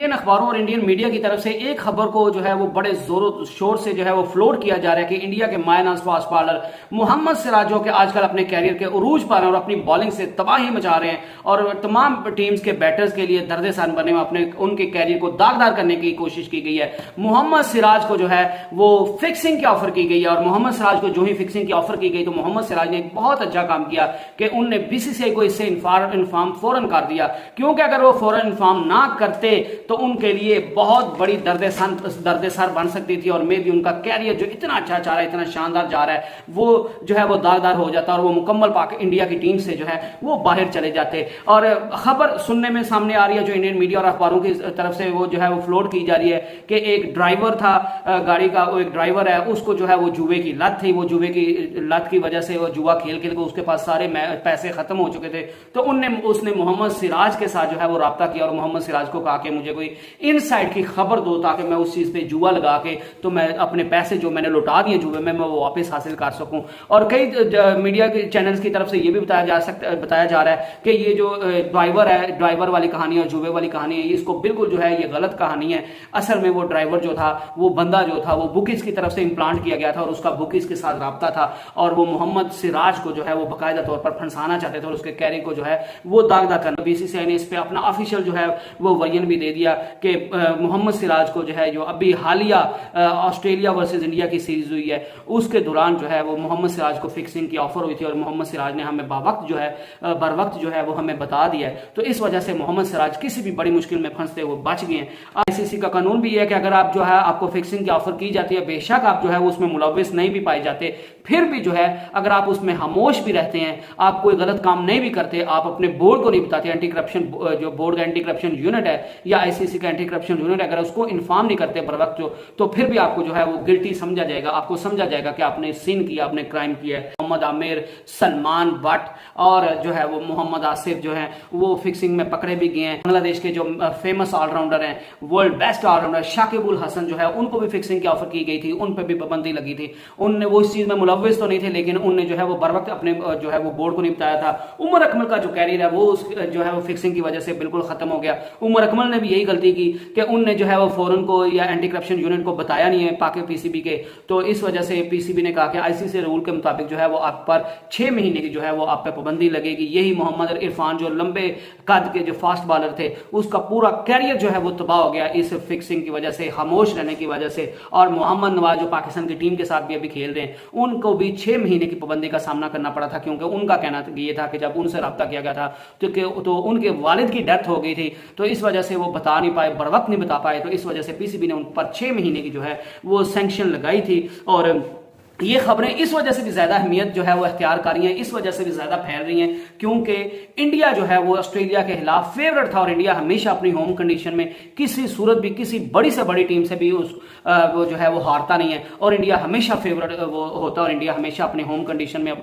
इन अखबारों और Indian media की तरफ से एक खबर को जो है वो बड़े जोरों शोर से जो है वो फ्लोट किया जा रहा है कि इंडिया के मायनाज फास्ट बॉलर मोहम्मद सिराज जो कि आजकल अपने कैरियर के उरूज पर हैं और अपनी बॉलिंग से तबाही मचा रहे हैं और तमाम टीम्स के बैटर्स के लिए दर्द सान बने हुए अपने उनके कैरियर को दागदार करने की कोशिश की गई है। मोहम्मद सिराज को जो है वो फिक्सिंग की ऑफर की गई है और मोहम्मद सिराज को जो ही फिक्सिंग की ऑफर की गई तो मोहम्मद सिराज ने एक बहुत अच्छा काम किया कि उनने बीसीसीआई को इससे इन्फॉर्म फौरन कर दिया, क्योंकि अगर वो फौरन इन्फॉर्म ना करते तो उनके लिए बहुत बड़ी दर्द-ए-सर बन सकती थी और मे भी उनका कैरियर जो इतना अच्छा जा रहा है, इतना शानदार जा रहा है, वो जो है वो दागदार हो जाता और वो मुकम्मल पाक इंडिया की टीम से जो है वो बाहर चले जाते। और खबर सुनने में सामने आ रही है जो इंडियन मीडिया और अखबारों की तरफ से वो जो है वो फ्लोट की जा रही है कि एक ड्राइवर था गाड़ी का, वो एक ड्राइवर है, उसको जो है वो जुए की लत थी, वो जुए की लत की वजह से वो जुआ खेल खेल के उसके पास सारे पैसे खत्म हो चुके थे। तो उसने मोहम्मद सिराज के साथ जो है वो राब्ता किया और मोहम्मद सिराज को कहा कि मुझे कोई इनसाइड की खबर दो ताकि मैं उस चीज पे जुआ लगा के तो मैं अपने पैसे जो मैंने लुटा दिए जुए में मैं वो वापस हासिल कर सकूं। और कई मीडिया के चैनल्स की तरफ से ये भी बताया जा रहा है कि ये जो ड्राइवर है, ड्राइवर वाली कहानी और जुए वाली कहानी है, इसको बिल्कुल जो है ये गलत कहानी है। असल में वो ड्राइवर जो था, वो बंदा जो था, वो बुकीज की तरफ से इम्प्लांट किया गया था और उसका बुकीज के साथ राब्ता था और वो मोहम्मद सिराज को जो है वो बाकायदा तौर पर फंसाना चाहते थे और उसके कैरियर को जो है वो दागदार करना। बीसीसीआई ने इस पे अपना ऑफिशियल जो है वो वर्जन भी दे दिया कि मोहम्मद सिराज को जो है जो अभी हालिया ऑस्ट्रेलिया वर्सेस इंडिया की सीरीज हुई है उसके दौरान जो है वो मोहम्मद सिराज को फिक्सिंग की ऑफर हुई थी और मोहम्मद सिराज ने हमें बर वक्त जो है वो हमें बता दिया है। तो इस वजह से मोहम्मद सिराज किसी भी बड़ी मुश्किल में फंसते हुए बच गए हैं। आईसीसी का कानून भी है कि अगर आप जो है आपको फिक्सिंग की ऑफर की जाती है, बेशक आप जो है उसमें मुलविस नहीं भी पाए जाते, फिर भी जो है अगर आप उसमें खामोश भी रहते हैं, आप कोई गलत काम नहीं भी करते, आप अपने बोर्ड को नहीं बताते, एंटी करप्शन जो बोर्ड का एंटी करप्शन यूनिट है या आईसीसी का एंटी करप्शन यूनिट अगर उसको इन्फॉर्म नहीं करते बर वक्त तो फिर भी आपको जो है वो गिल्टी समझा जाएगा, आपको समझा जाएगा कि आपने सिन किया, आपने क्राइम किया है। मोहम्मद आमिर, सलमान बट और जो है वो मोहम्मद आसिफ जो है वो फिक्सिंग में पकड़े भी गए हैं। बांग्लादेश के जो फेमस ऑलराउंडर हैं, वर्ल्ड बेस्ट ऑलराउंडर शाकिब उल हसन जो है उनको भी फिक्सिंग की ऑफर की गई थी, उन पर भी पाबंदी लगी थी। उनने वो इस चीज में मुलविस तो नहीं थे लेकिन उनने जो है वो बर वक्त अपने जो है वो बोर्ड को नहीं बताया था। उमर अकमल का जो कैरियर है वो जो है वो फिक्सिंग की वजह से बिल्कुल खत्म हो गया। उमर अकमल ने भी यही गलती की कि उनने जो है वो फौरन को या एंटी करप्शन यूनिट को बताया नहीं है पाक पीसीबी के, तो इस वजह से पीसीबी ने कहा कि आईसीसी रूल के मुताबिक जो है वो आप पर 6 महीने की जो है वो आप पे पाबंदी लगेगी। यही मोहम्मद इरफान जो लंबे कद के जो फास्ट बॉलर थे उसका पूरा कैरियर जो है वो तबाह हो गया इस फिक्सिंग की वजह से, खामोश रहने की वजह से। और मोहम्मद नवाज जो पाकिस्तान की टीम के साथ भी अभी खेल रहे हैं उनको भी 6 महीने की पाबंदी का सामना करना पड़ा था, क्योंकि उनका कहना ये था कि जब उनसे रब्ता किया गया था तो उनके वालिद की डेथ हो गई थी, तो इस वजह से वो बता नहीं पाए, बर वक्त नहीं बता पाए, तो इस वजह से पीसीबी ने उन पर 6 महीने की जो है वो सैंक्शन लगाई थी। और ये खबरें इस वजह से भी ज्यादा अहमियत जो है वो अख्तियार कर रही हैं, इस वजह से भी ज्यादा फैल रही हैं क्योंकि इंडिया जो है वो ऑस्ट्रेलिया के खिलाफ फेवरेट था और इंडिया हमेशा अपनी होम कंडीशन में किसी सूरत भी किसी बड़ी से बड़ी टीम से भी वो जो है वो हारता नहीं है और इंडिया हमेशा फेवरेट वो होता है और इंडिया हमेशा अपने होम कंडीशन में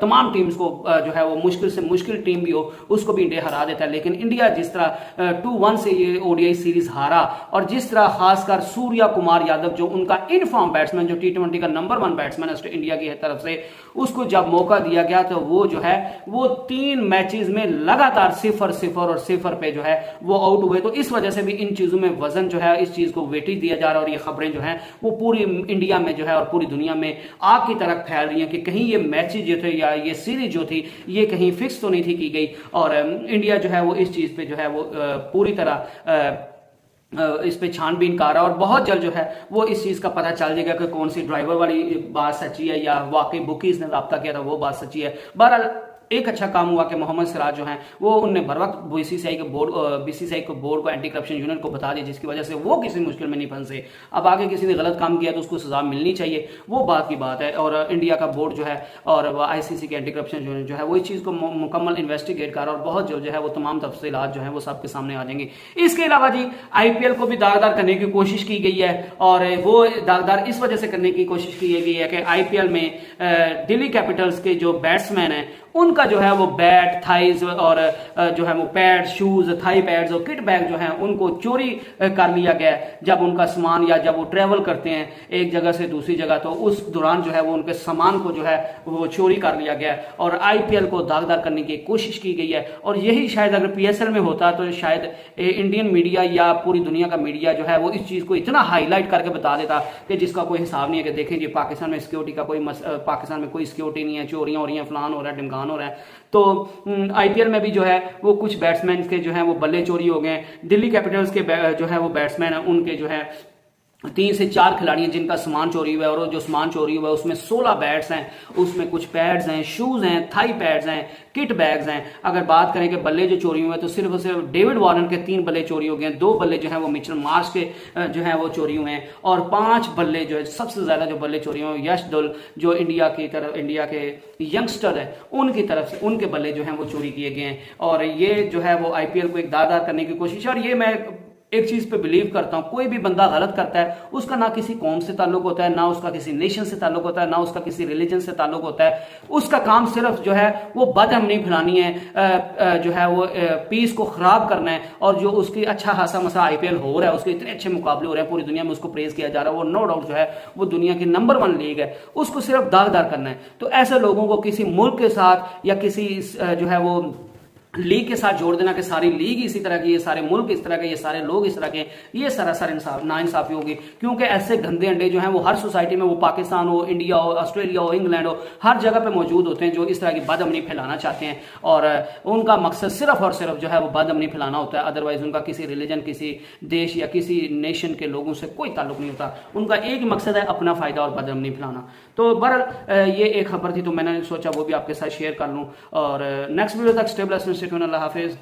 तमाम टीम्स को जो है वो मुश्किल से मुश्किल टीम भी हो उसको भी इंडिया हरा देता है। लेकिन इंडिया जिस तरह 2-1 से ये ओडीआई सीरीज हारा और जिस तरह खासकर सूर्या कुमार यादव जो उनका इनफॉर्म बैट्समैन जो T20 का नंबर 1 बैट्समैन इंडिया की तरफ से, उसको जब मौका दिया गया तो वो जो है वो 3 मैचेस में लगातार 0-0 और 0 पे जो है वो आउट हुए। तो इस वजह से भी इन चीजों में वजन जो है इस चीज को वेटेज दिया जा रहा है और ये खबरें जो हैं वो पूरी इंडिया में जो है और पूरी दुनिया में आग की तरह फैल रही हैं कि कहीं ये मैचेस जो थे या ये सीरीज जो थी ये कहीं फिक्स तो नहीं थी की गई और इंडिया जो है वो इस चीज पे जो है वो पूरी तरह इस पे छानबीन कर रहा है और बहुत जल्द जो है वो इस चीज का पता चल जाएगा कि कौन सी ड्राइवर वाली बात सच्ची है या वाकई बुकीज ने राब्ता किया था वो बात सच्ची है। बहरहाल एक अच्छा काम हुआ कि मोहम्मद सिराज जो हैं वो उनने बर वक्त बीसीसीआई को बोर्ड को एंटी करप्शन यूनिट को बता दिया, जिसकी वजह से वो किसी मुश्किल में नहीं फंसे। अब आगे किसी ने गलत काम किया तो उसको सजा मिलनी चाहिए, वो बात की बात है। और इंडिया का बोर्ड जो है और आईसीसी के एंटी करप्शन यूनिट जो है वो इस चीज को मुकम्मल इन्वेस्टिगेट कर रहा है और बहुत जल्द जो है वो तमाम तफसीलात जो है वो सबके सामने आ जाएंगे। इसके अलावा जी आईपीएल को भी दागदार करने की कोशिश की गई है और वो दागदार इस वजह से करने की कोशिश की गई है कि आईपीएल में दिल्ली कैपिटल्स के जो बैट्समैन है उनका जो है वो बैट, थाइज और जो है वो पैड, शूज, थाई पैड्स और किट बैग जो है उनको चोरी कर लिया गया जब उनका सामान, या जब वो ट्रेवल करते हैं एक जगह से दूसरी जगह, तो उस दौरान जो है वो उनके सामान को जो है वो चोरी कर लिया गया और आईपीएल को दागदार करने की कोशिश की गई है। और यही शायद अगर पीएसएल में होता तो शायद इंडियन मीडिया या पूरी दुनिया का मीडिया जो है वो इस चीज को इतना हाईलाइट करके बता देता कि जिसका कोई हिसाब नहीं है कि देखें जी पाकिस्तान में सिक्योरिटी का पाकिस्तान में कोई सिक्योरिटी नहीं है, चोरियां हो रही हैं, फलान हो रहा है, ढिमकान हो रहा है। तो आईपीएल में भी जो है वो कुछ बैट्समैन के जो है वो बल्ले चोरी हो गए। दिल्ली कैपिटल्स के जो है वो बैट्समैन है, उनके जो है 3 से 4 खिलाड़ी हैं जिनका सामान चोरी हुआ है, और जो सामान चोरी हुआ है उसमें 16 बैट्स हैं, उसमें कुछ पैड्स हैं, शूज हैं, थाई पैड्स हैं, किट बैग्स हैं। अगर बात करें कि बल्ले जो चोरी हुए हैं तो सिर्फ और सिर्फ डेविड वार्नर के 3 बल्ले चोरी हो गए हैं, 2 बल्ले जो हैं वो मिचेल मार्श के जो है वो चोरी हुए हैं, और 5 बल्ले जो है सबसे ज्यादा जो बल्ले चोरी हुए हैं यशदुल जो इंडिया के यंगस्टर है उनकी तरफ से उनके बल्ले जो हैं वो चोरी किए गए हैं। और ये जो है वो आईपीएल को एक दादार करने की कोशिश है। और ये मैं एक चीज पे बिलीव करता हूं, कोई भी बंदा गलत करता है उसका ना किसी कौम से ताल्लुक होता है, ना उसका किसी नेशन से ताल्लुक होता है, ना उसका किसी रिलीजन से ताल्लुक होता है। उसका काम सिर्फ जो है वो बदअमनी फैलानी है, जो है वो पीस को खराब करना है। और जो उसकी अच्छा खासा मसा आईपीएल हो रहा है, उसके इतने अच्छे मुकाबले हो रहे हैं, पूरी दुनिया में उसको प्रेज किया जा रहा है, वो नो डाउट जो है वो दुनिया की नंबर 1 लीग है, उसको सिर्फ दागदार करना है। तो ऐसे लोगों को किसी मुल्क के साथ या किसी जो है वो लीग के साथ जोड़ देना कि सारी लीग इसी तरह की, ये सारे मुल्क इस तरह के, ये सारे लोग इस तरह के, ये सरासर नाइंसाफी होगी। क्योंकि ऐसे गंदे अंडे जो हैं वो हर सोसाइटी में, वो पाकिस्तान हो, इंडिया हो, ऑस्ट्रेलिया हो, इंग्लैंड हो, हर जगह पे मौजूद होते हैं जो इस तरह की बदअमनी फैलाना चाहते हैं। और उनका मकसद सिर्फ और सिर्फ जो है वो बदअमनी फैलाना होता है। अदरवाइज उनका किसी रिलीजन, किसी देश या किसी नेशन के लोगों से कोई ताल्लुक नहीं होता। उनका एक ही मकसद है अपना फायदा और बदअमनी फैलाना। तो बहरहाल ये एक खबर थी, तो मैंने सोचा वो भी आपके साथ शेयर कर लूँ। और नेक्स्ट वीडियो तक स्टे ब्लेस्ड, अल्लाह हाफिज।